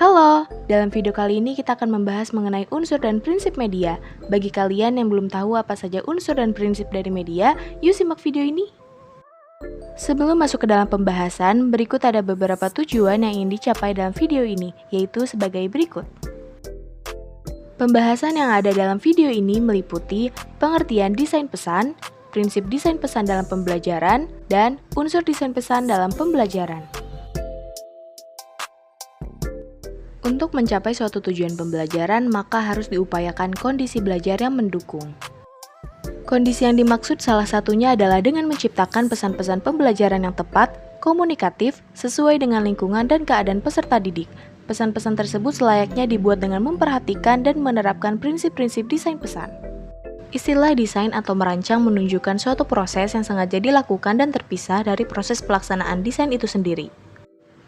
Halo, dalam video kali ini kita akan membahas mengenai unsur dan prinsip media. Bagi kalian yang belum tahu apa saja unsur dan prinsip dari media, yuk simak video ini. Sebelum masuk ke dalam pembahasan, berikut ada beberapa tujuan yang ingin dicapai dalam video ini, yaitu sebagai berikut. Pembahasan yang ada dalam video ini meliputi pengertian desain pesan, prinsip desain pesan dalam pembelajaran, dan unsur desain pesan dalam pembelajaran. Untuk mencapai suatu tujuan pembelajaran, maka harus diupayakan kondisi belajar yang mendukung. Kondisi yang dimaksud salah satunya adalah dengan menciptakan pesan-pesan pembelajaran yang tepat, komunikatif, sesuai dengan lingkungan dan keadaan peserta didik. Pesan-pesan tersebut selayaknya dibuat dengan memperhatikan dan menerapkan prinsip-prinsip desain pesan. Istilah desain atau merancang menunjukkan suatu proses yang sengaja dilakukan dan terpisah dari proses pelaksanaan desain itu sendiri.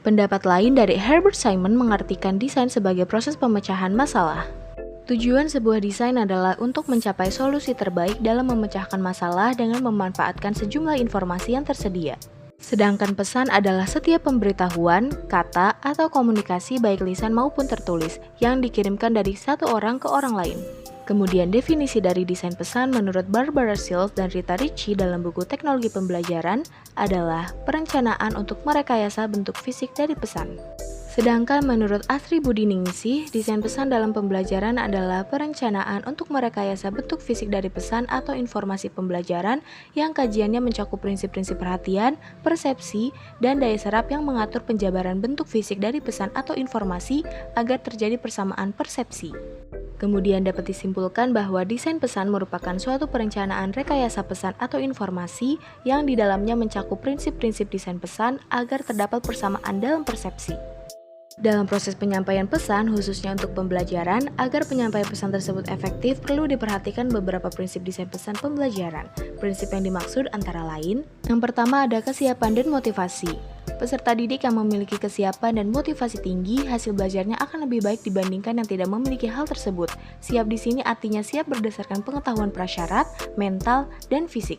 Pendapat lain dari Herbert Simon mengartikan desain sebagai proses pemecahan masalah. Tujuan sebuah desain adalah untuk mencapai solusi terbaik dalam memecahkan masalah dengan memanfaatkan sejumlah informasi yang tersedia. Sedangkan pesan adalah setiap pemberitahuan, kata, atau komunikasi baik lisan maupun tertulis yang dikirimkan dari satu orang ke orang lain. Kemudian definisi dari desain pesan menurut Barbara Seals dan Rita Ricci dalam buku Teknologi Pembelajaran adalah perencanaan untuk merekayasa bentuk fisik dari pesan. Sedangkan menurut Astri Budiningsih, desain pesan dalam pembelajaran adalah perencanaan untuk merekayasa bentuk fisik dari pesan atau informasi pembelajaran yang kajiannya mencakup prinsip-prinsip perhatian, persepsi, dan daya serap yang mengatur penjabaran bentuk fisik dari pesan atau informasi agar terjadi persamaan persepsi. Kemudian dapat disimpulkan bahwa desain pesan merupakan suatu perencanaan rekayasa pesan atau informasi yang di dalamnya mencakup prinsip-prinsip desain pesan agar terdapat persamaan dalam persepsi. Dalam proses penyampaian pesan, khususnya untuk pembelajaran, agar penyampaian pesan tersebut efektif, perlu diperhatikan beberapa prinsip desain pesan pembelajaran. Prinsip yang dimaksud antara lain, yang pertama ada kesiapan dan motivasi. Peserta didik yang memiliki kesiapan dan motivasi tinggi, hasil belajarnya akan lebih baik dibandingkan yang tidak memiliki hal tersebut. Siap di sini artinya siap berdasarkan pengetahuan prasyarat, mental, dan fisik.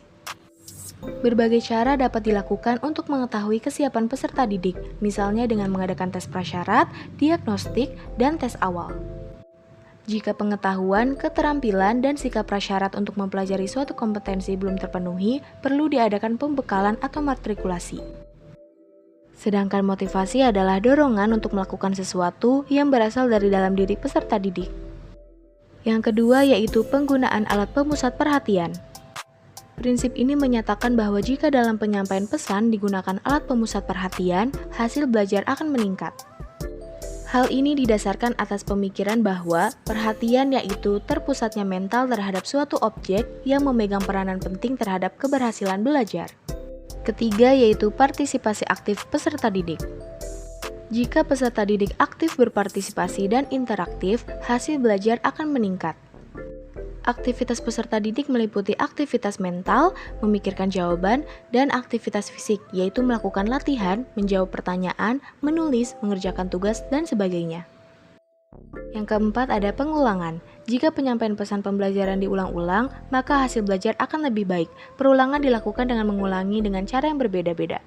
Berbagai cara dapat dilakukan untuk mengetahui kesiapan peserta didik, misalnya dengan mengadakan tes prasyarat, diagnostik, dan tes awal. Jika pengetahuan, keterampilan, dan sikap prasyarat untuk mempelajari suatu kompetensi belum terpenuhi, perlu diadakan pembekalan atau matrikulasi. Sedangkan motivasi adalah dorongan untuk melakukan sesuatu yang berasal dari dalam diri peserta didik. Yang kedua yaitu penggunaan alat pemusat perhatian. Prinsip ini menyatakan bahwa jika dalam penyampaian pesan digunakan alat pemusat perhatian, hasil belajar akan meningkat. Hal ini didasarkan atas pemikiran bahwa perhatian yaitu terpusatnya mental terhadap suatu objek yang memegang peranan penting terhadap keberhasilan belajar. Ketiga yaitu partisipasi aktif peserta didik. Jika peserta didik aktif berpartisipasi dan interaktif, hasil belajar akan meningkat. Aktivitas peserta didik meliputi aktivitas mental, memikirkan jawaban, dan aktivitas fisik, yaitu melakukan latihan, menjawab pertanyaan, menulis, mengerjakan tugas, dan sebagainya. Yang keempat ada pengulangan. Jika penyampaian pesan pembelajaran diulang-ulang, maka hasil belajar akan lebih baik. Perulangan dilakukan dengan mengulangi dengan cara yang berbeda-beda.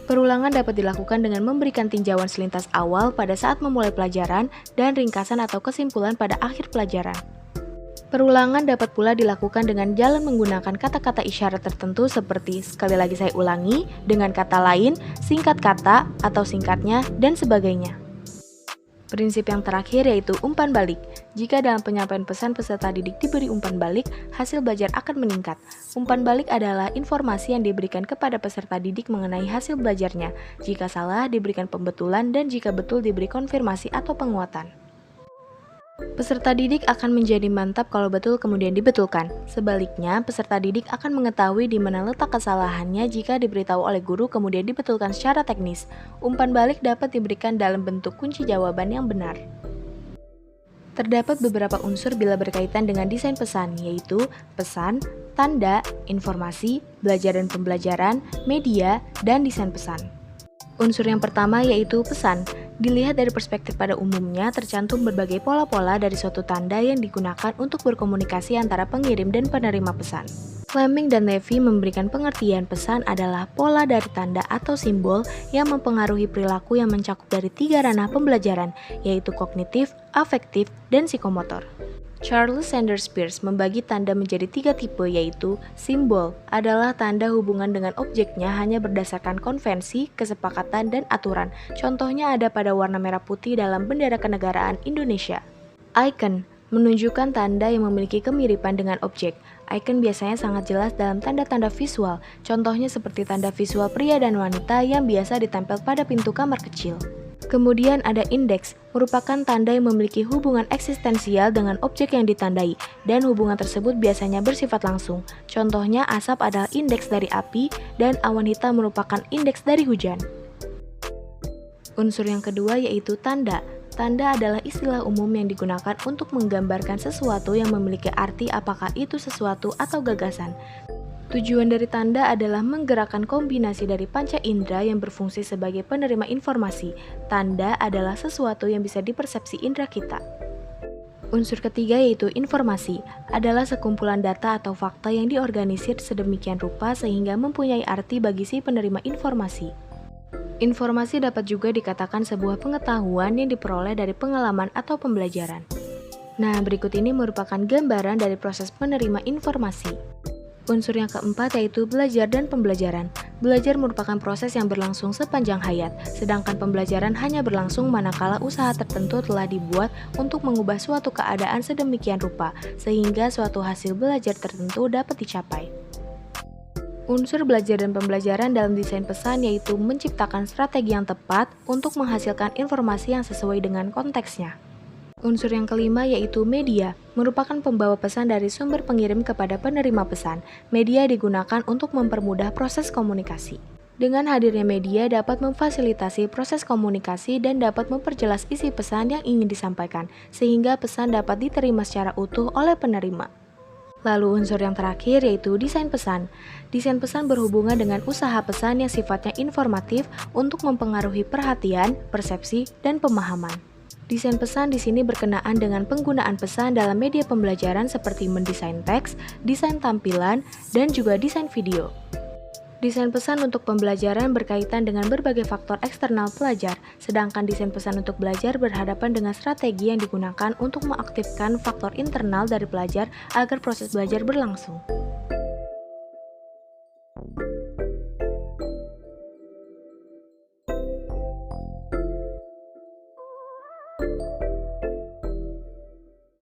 Perulangan dapat dilakukan dengan memberikan tinjauan selintas awal pada saat memulai pelajaran dan ringkasan atau kesimpulan pada akhir pelajaran. Perulangan dapat pula dilakukan dengan jalan menggunakan kata-kata isyarat tertentu seperti sekali lagi saya ulangi, dengan kata lain, singkat kata atau singkatnya, dan sebagainya. Prinsip yang terakhir yaitu umpan balik. Jika dalam penyampaian pesan peserta didik diberi umpan balik, hasil belajar akan meningkat. Umpan balik adalah informasi yang diberikan kepada peserta didik mengenai hasil belajarnya. Jika salah, diberikan pembetulan dan jika betul diberi konfirmasi atau penguatan. Peserta didik akan menjadi mantap kalau betul kemudian dibetulkan. Sebaliknya, peserta didik akan mengetahui di mana letak kesalahannya jika diberitahu oleh guru kemudian dibetulkan secara teknis. Umpan balik dapat diberikan dalam bentuk kunci jawaban yang benar. Terdapat beberapa unsur bila berkaitan dengan desain pesan, yaitu pesan, tanda, informasi, belajar dan pembelajaran, media, dan desain pesan. Unsur yang pertama yaitu pesan. Dilihat dari perspektif pada umumnya, tercantum berbagai pola-pola dari suatu tanda yang digunakan untuk berkomunikasi antara pengirim dan penerima pesan. Fleming dan Levy memberikan pengertian pesan adalah pola dari tanda atau simbol yang mempengaruhi perilaku yang mencakup dari 3 ranah pembelajaran, yaitu kognitif, afektif, dan psikomotor. Charles Sanders Peirce membagi tanda menjadi 3 tipe, yaitu simbol adalah tanda hubungan dengan objeknya hanya berdasarkan konvensi, kesepakatan, dan aturan. Contohnya ada pada warna merah putih dalam bendera kenegaraan Indonesia. Icon menunjukkan tanda yang memiliki kemiripan dengan objek. Icon biasanya sangat jelas dalam tanda-tanda visual, contohnya seperti tanda visual pria dan wanita yang biasa ditempel pada pintu kamar kecil. Kemudian ada indeks, merupakan tanda yang memiliki hubungan eksistensial dengan objek yang ditandai, dan hubungan tersebut biasanya bersifat langsung. Contohnya asap adalah indeks dari api, dan awan hitam merupakan indeks dari hujan. Unsur yang kedua yaitu tanda. Tanda adalah istilah umum yang digunakan untuk menggambarkan sesuatu yang memiliki arti, apakah itu sesuatu atau gagasan. Tujuan dari tanda adalah menggerakkan kombinasi dari panca indera yang berfungsi sebagai penerima informasi. Tanda adalah sesuatu yang bisa dipersepsi indera kita. Unsur ketiga yaitu informasi, adalah sekumpulan data atau fakta yang diorganisir sedemikian rupa sehingga mempunyai arti bagi si penerima informasi. Informasi dapat juga dikatakan sebuah pengetahuan yang diperoleh dari pengalaman atau pembelajaran. Nah, berikut ini merupakan gambaran dari proses penerima informasi. Unsur yang keempat yaitu belajar dan pembelajaran. Belajar merupakan proses yang berlangsung sepanjang hayat, sedangkan pembelajaran hanya berlangsung manakala usaha tertentu telah dibuat untuk mengubah suatu keadaan sedemikian rupa, sehingga suatu hasil belajar tertentu dapat dicapai. Unsur belajar dan pembelajaran dalam desain pesan yaitu menciptakan strategi yang tepat untuk menghasilkan informasi yang sesuai dengan konteksnya. Unsur yang kelima yaitu media, merupakan pembawa pesan dari sumber pengirim kepada penerima pesan. Media digunakan untuk mempermudah proses komunikasi. Dengan hadirnya media dapat memfasilitasi proses komunikasi dan dapat memperjelas isi pesan yang ingin disampaikan, sehingga pesan dapat diterima secara utuh oleh penerima. Lalu unsur yang terakhir yaitu desain pesan. Desain pesan berhubungan dengan usaha pesan yang sifatnya informatif untuk mempengaruhi perhatian, persepsi, dan pemahaman. Desain pesan di sini berkenaan dengan penggunaan pesan dalam media pembelajaran seperti mendesain teks, desain tampilan, dan juga desain video. Desain pesan untuk pembelajaran berkaitan dengan berbagai faktor eksternal pelajar, sedangkan desain pesan untuk belajar berhadapan dengan strategi yang digunakan untuk mengaktifkan faktor internal dari pelajar agar proses belajar berlangsung.